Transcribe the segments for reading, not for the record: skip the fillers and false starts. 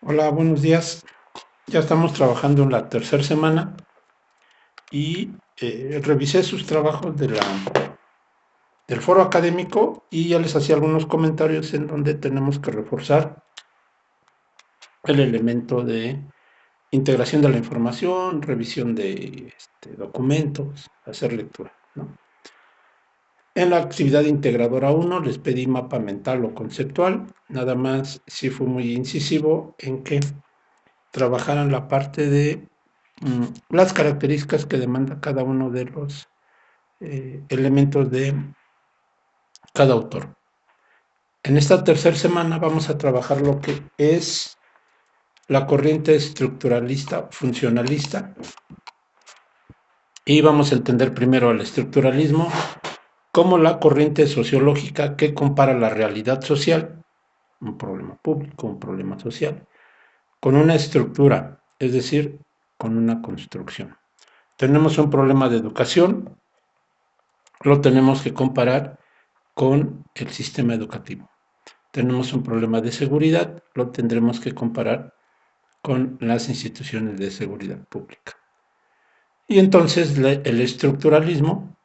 Hola, buenos días. Ya estamos trabajando en la tercera semana y revisé sus trabajos del foro académico y ya les hacía algunos comentarios en donde tenemos que reforzar el elemento de integración de la información, revisión de documentos, hacer lectura, ¿no? En la actividad integradora uno les pedí mapa mental o conceptual, nada más sí fue muy incisivo en que trabajaran la parte de las características que demanda cada uno de los elementos de cada autor. En esta tercera semana vamos a trabajar lo que es la corriente estructuralista funcionalista y vamos a entender primero el estructuralismo como la corriente sociológica que compara la realidad social, un problema público, un problema social, con una estructura, es decir, con una construcción. Tenemos un problema de educación, lo tenemos que comparar con el sistema educativo. Tenemos un problema de seguridad, lo tendremos que comparar con las instituciones de seguridad pública. Y entonces el estructuralismo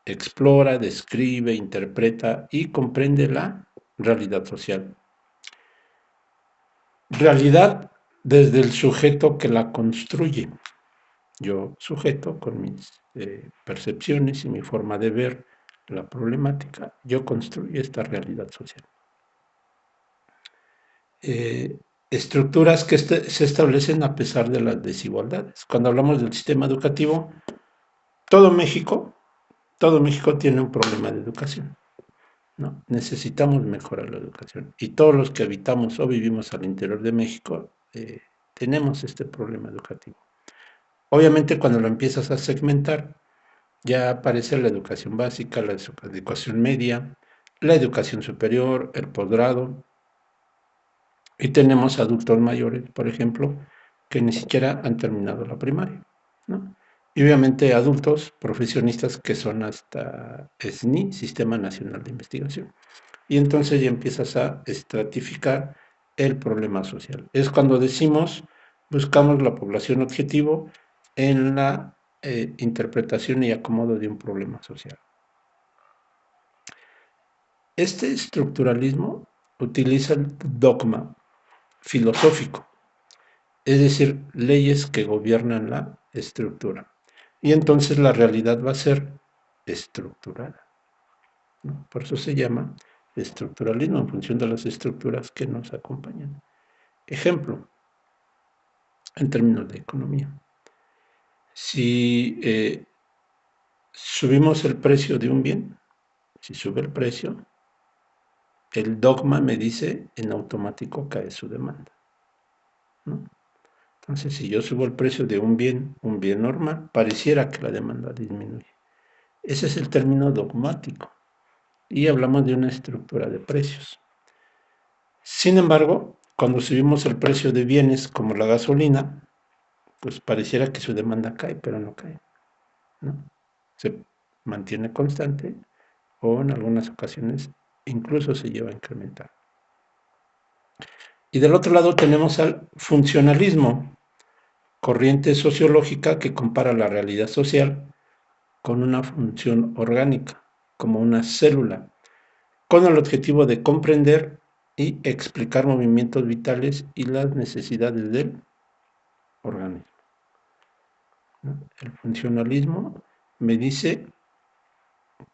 explora, describe, interpreta y comprende la realidad social. Realidad desde el sujeto que la construye. Yo, sujeto, con mis percepciones y mi forma de ver la problemática, yo construyo esta realidad social. Eh, Estructuras que se establecen a pesar de las desigualdades. Cuando hablamos del sistema educativo, todo México, todo México tiene un problema de educación, ¿no? Necesitamos mejorar la educación. Y todos los que habitamos o vivimos al interior de México tenemos este problema educativo. Obviamente cuando lo empiezas a segmentar, ya aparece la educación básica, la educación media, la educación superior, el posgrado, y tenemos adultos mayores, por ejemplo, que ni siquiera han terminado la primaria, ¿no? Y obviamente adultos profesionistas que son hasta SNI, Sistema Nacional de Investigación. Y entonces ya empiezas a estratificar el problema social. Es cuando decimos, buscamos la población objetivo en la interpretación y acomodo de un problema social. Este estructuralismo utiliza el dogma filosófico, es decir, leyes que gobiernan la estructura. Y entonces la realidad va a ser estructurada, ¿no? Por eso se llama estructuralismo en función de las estructuras que nos acompañan. Ejemplo, en términos de economía. Si subimos el precio de un bien, si sube el precio, el dogma me dice en automático cae su demanda, ¿no? Entonces, si yo subo el precio de un bien normal, pareciera que la demanda disminuye. Ese es el término dogmático y hablamos de una estructura de precios. Sin embargo, cuando subimos el precio de bienes como la gasolina, pues pareciera que su demanda cae, pero no cae, ¿no? Se mantiene constante o en algunas ocasiones incluso se lleva a incrementar. Y del otro lado tenemos al funcionalismo, corriente sociológica que compara la realidad social con una función orgánica, como una célula, con el objetivo de comprender y explicar movimientos vitales y las necesidades del organismo, ¿no? El funcionalismo me dice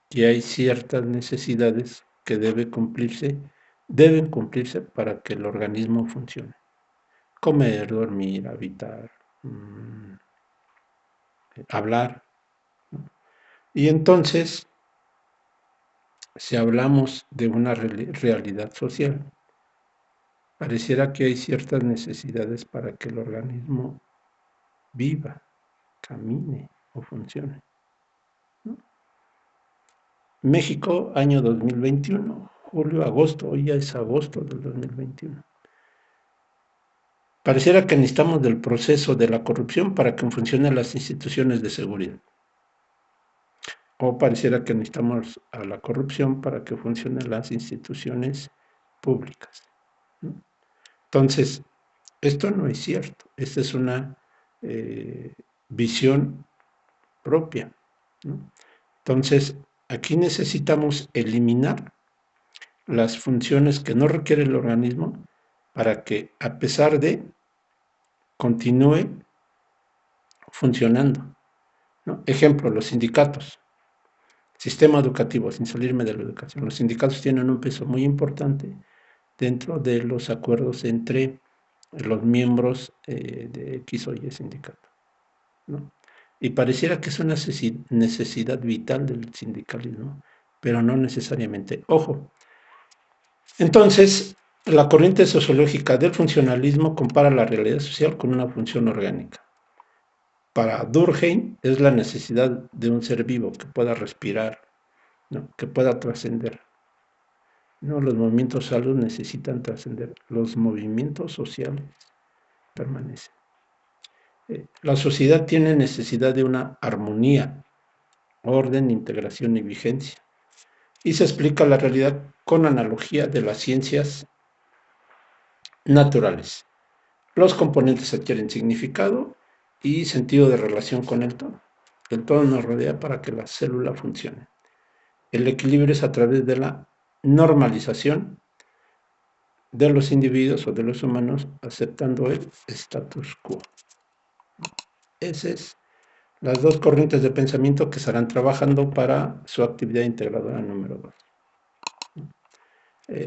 que hay ciertas necesidades que deben cumplirse para que el organismo funcione. Comer, dormir, habitar, hablar, ¿no? Y entonces, si hablamos de una realidad social, pareciera que hay ciertas necesidades para que el organismo viva, camine o funcione, ¿no? México, año 2021, julio, agosto, hoy ya es agosto del 2021. Pareciera que necesitamos del proceso de la corrupción para que funcionen las instituciones de seguridad. O pareciera que necesitamos a la corrupción para que funcionen las instituciones públicas, ¿no? Entonces, esto no es cierto. Esta es una visión propia, ¿no? Entonces, aquí necesitamos eliminar las funciones que no requiere el organismo para que, a pesar de, continúe funcionando, ¿no? Ejemplo, los sindicatos. Sistema educativo, sin salirme de la educación. Los sindicatos tienen un peso muy importante dentro de los acuerdos entre los miembros de X o Y sindicato, ¿no? Y pareciera que es una necesidad vital del sindicalismo, pero no necesariamente. Ojo, entonces, la corriente sociológica del funcionalismo compara la realidad social con una función orgánica. Para Durkheim es la necesidad de un ser vivo que pueda respirar, ¿no? Que pueda trascender. No, los movimientos sociales necesitan trascender. Los movimientos sociales permanecen. La sociedad tiene necesidad de una armonía, orden, integración y vigencia. Y se explica la realidad con analogía de las ciencias naturales. Los componentes adquieren significado y sentido de relación con el todo. El todo nos rodea para que la célula funcione. El equilibrio es a través de la normalización de los individuos o de los humanos aceptando el status quo. Esas es las dos corrientes de pensamiento que estarán trabajando para su actividad integradora número 2.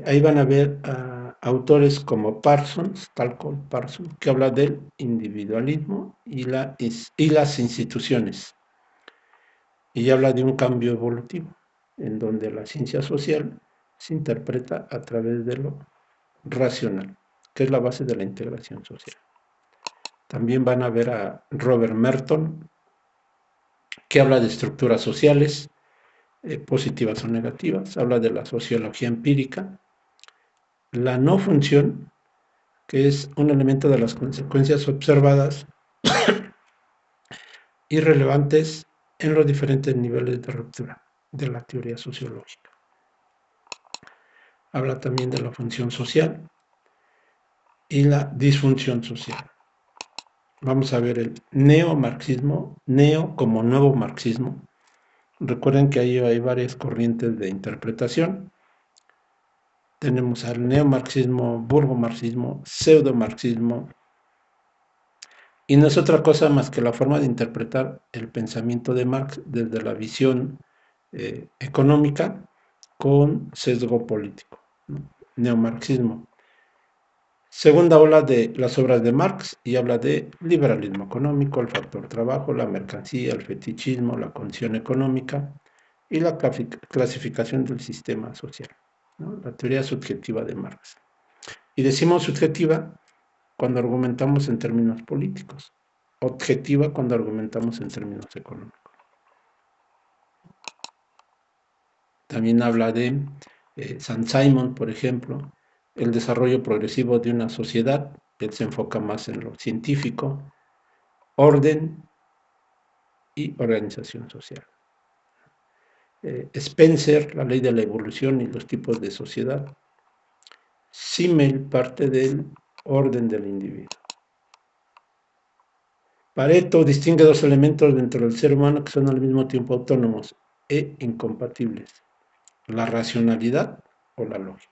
Ahí van a ver autores como Parsons, Talcott Parsons, que habla del individualismo y las instituciones. Y habla de un cambio evolutivo, en donde la ciencia social se interpreta a través de lo racional, que es la base de la integración social. También van a ver a Robert Merton, que habla de estructuras sociales, positivas o negativas, habla de la sociología empírica, la no función, que es un elemento de las consecuencias observadas y relevantes en los diferentes niveles de ruptura de la teoría sociológica. Habla también de la función social y la disfunción social. Vamos a ver el neomarxismo, neo como nuevo marxismo. Recuerden que ahí hay varias corrientes de interpretación. Tenemos al neomarxismo, burgomarxismo, pseudomarxismo, y no es otra cosa más que la forma de interpretar el pensamiento de Marx desde la visión económica con sesgo político, ¿no? Neomarxismo. Segunda ola de las obras de Marx y habla de liberalismo económico, el factor trabajo, la mercancía, el fetichismo, la condición económica y la clasificación del sistema social, ¿no? La teoría subjetiva de Marx. Y decimos subjetiva cuando argumentamos en términos políticos, objetiva cuando argumentamos en términos económicos. También habla de Saint-Simon, por ejemplo, el desarrollo progresivo de una sociedad. Él se enfoca más en lo científico, orden y organización social. Spencer, la ley de la evolución y los tipos de sociedad. Simmel, parte del orden del individuo. Pareto distingue dos elementos dentro del ser humano que son al mismo tiempo autónomos e incompatibles: la racionalidad o la lógica.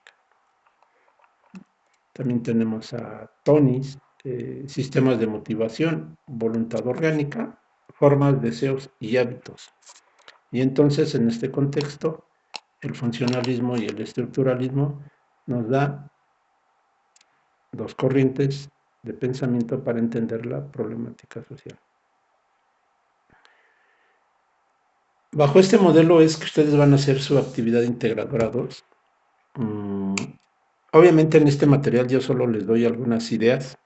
También tenemos a Tonis, sistemas de motivación, voluntad orgánica, formas, deseos y hábitos. Y entonces, en este contexto, el funcionalismo y el estructuralismo nos da dos corrientes de pensamiento para entender la problemática social. Bajo este modelo es que ustedes van a hacer su actividad integradora 2. Obviamente en este material yo solo les doy algunas ideas,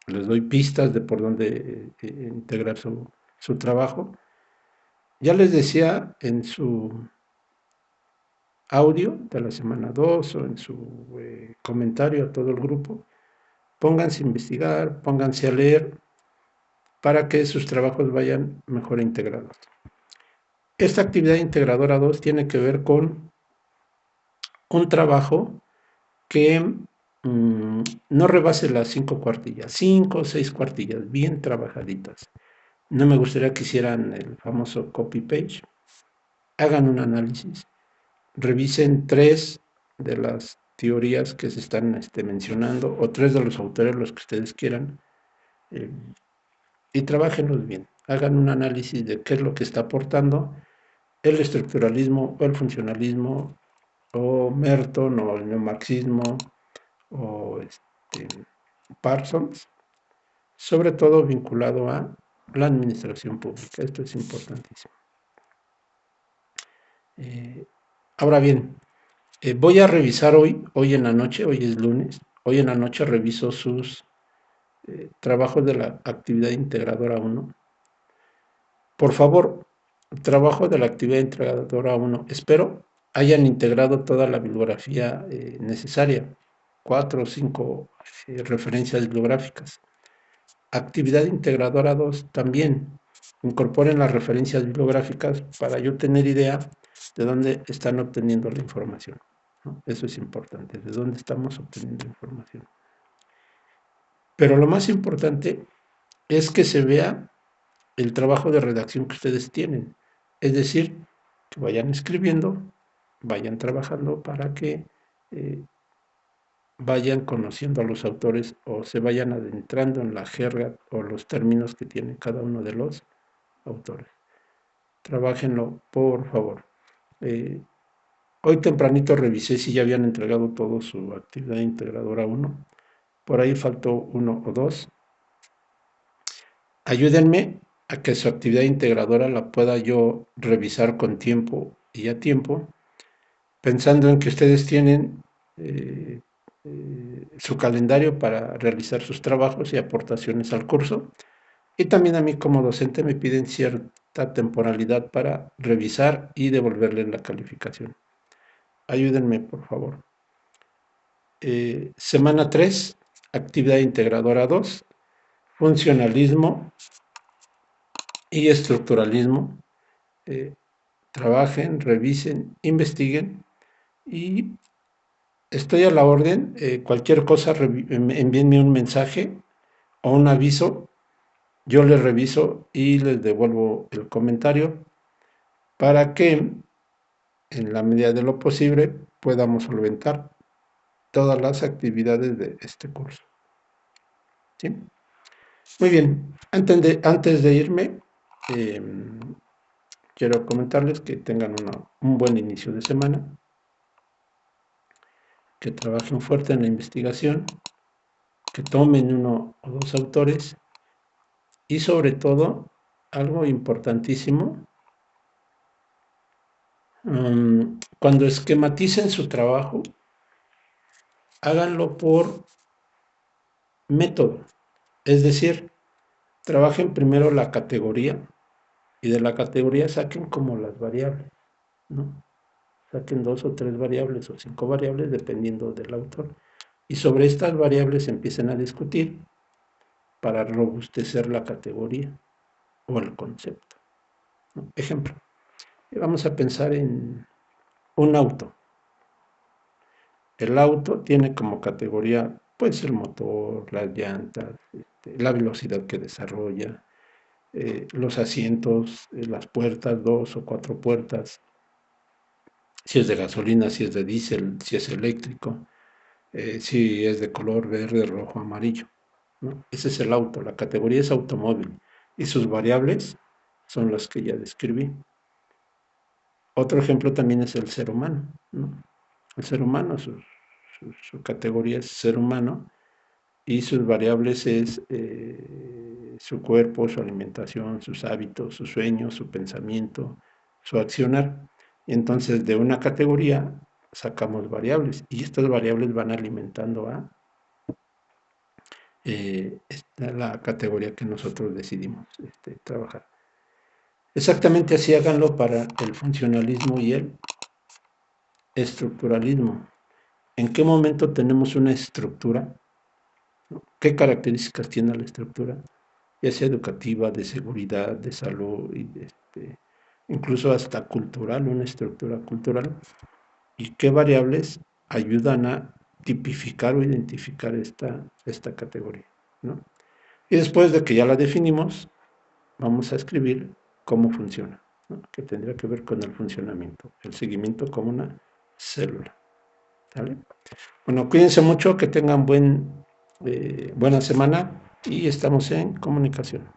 les doy pistas de por dónde integrar su trabajo. Ya les decía en su audio de la semana 2 o en su comentario a todo el grupo, pónganse a investigar, pónganse a leer para que sus trabajos vayan mejor integrados. Esta actividad integradora 2 tiene que ver con un trabajo que no rebase las 5 cuartillas, 5 o 6 cuartillas, bien trabajaditas. No me gustaría que hicieran el famoso copy-page. Hagan un análisis, revisen 3 de las teorías que se están mencionando o 3 de los autores, los que ustedes quieran, eh, y trabajenlos bien. Hagan un análisis de qué es lo que está aportando el estructuralismo o el funcionalismo o Merton o el neomarxismo o Parsons, sobre todo vinculado a la administración pública. Esto es importantísimo. Ahora bien, voy a revisar hoy en la noche, hoy es lunes, hoy en la noche reviso sus trabajos de la actividad integradora 1. Por favor, trabajo de la actividad integradora 1. Espero hayan integrado toda la bibliografía necesaria, 4 o 5 referencias bibliográficas. Actividad integradora 2 también. Incorporen las referencias bibliográficas para yo tener idea de dónde están obteniendo la información, ¿no? Eso es importante, de dónde estamos obteniendo información. Pero lo más importante es que se vea el trabajo de redacción que ustedes tienen. Es decir, que vayan escribiendo, vayan trabajando para que vayan conociendo a los autores o se vayan adentrando en la jerga o los términos que tiene cada uno de los autores. Trabájenlo, por favor. Hoy tempranito revisé si ya habían entregado todo su actividad integradora 1. Por ahí faltó 1 o 2. Ayúdenme a que su actividad integradora la pueda yo revisar con tiempo y a tiempo, pensando en que ustedes tienen su calendario para realizar sus trabajos y aportaciones al curso. Y también a mí como docente me piden cierta temporalidad para revisar y devolverles la calificación. Ayúdenme, por favor. Semana 3, actividad integradora 2, funcionalismo y estructuralismo. Trabajen, revisen, investiguen y estoy a la orden. Cualquier cosa, envíenme un mensaje o un aviso. Yo les reviso y les devuelvo el comentario para que en la medida de lo posible podamos solventar todas las actividades de este curso. ¿Sí? Muy bien, antes de irme, quiero comentarles que tengan un buen inicio de semana, que trabajen fuerte en la investigación, que tomen uno o dos autores y sobre todo, algo importantísimo, cuando esquematicen su trabajo, háganlo por método, es decir, trabajen primero la categoría y de la categoría saquen como las variables, ¿no? Saquen 2 o 3 variables o 5 variables dependiendo del autor y sobre estas variables empiecen a discutir para robustecer la categoría o el concepto, ¿no? Ejemplo, vamos a pensar en un auto. El auto tiene como categoría pues el motor, las llantas, la velocidad que desarrolla, los asientos, las puertas, 2 o 4 puertas, si es de gasolina, si es de diésel, si es eléctrico, si es de color verde, rojo, amarillo, ¿no? Ese es el auto, la categoría es automóvil y sus variables son las que ya describí. Otro ejemplo también es el ser humano, ¿no? El ser humano, su categoría es ser humano y sus variables es su cuerpo, su alimentación, sus hábitos, sus sueños, su pensamiento, su accionar. Entonces, de una categoría sacamos variables y estas variables van alimentando a la categoría que nosotros decidimos trabajar. Exactamente así háganlo para el funcionalismo y el estructuralismo. ¿En qué momento tenemos una estructura? ¿Qué características tiene la estructura? Ya sea educativa, de seguridad, de salud, y incluso hasta cultural, una estructura cultural. ¿Y qué variables ayudan a tipificar o identificar esta categoría, ¿no? Y después de que ya la definimos, vamos a escribir cómo funciona, ¿no? Que tendría que ver con el funcionamiento, el seguimiento como una célula. ¿Sale? Bueno, cuídense mucho, que tengan buena semana y estamos en comunicación.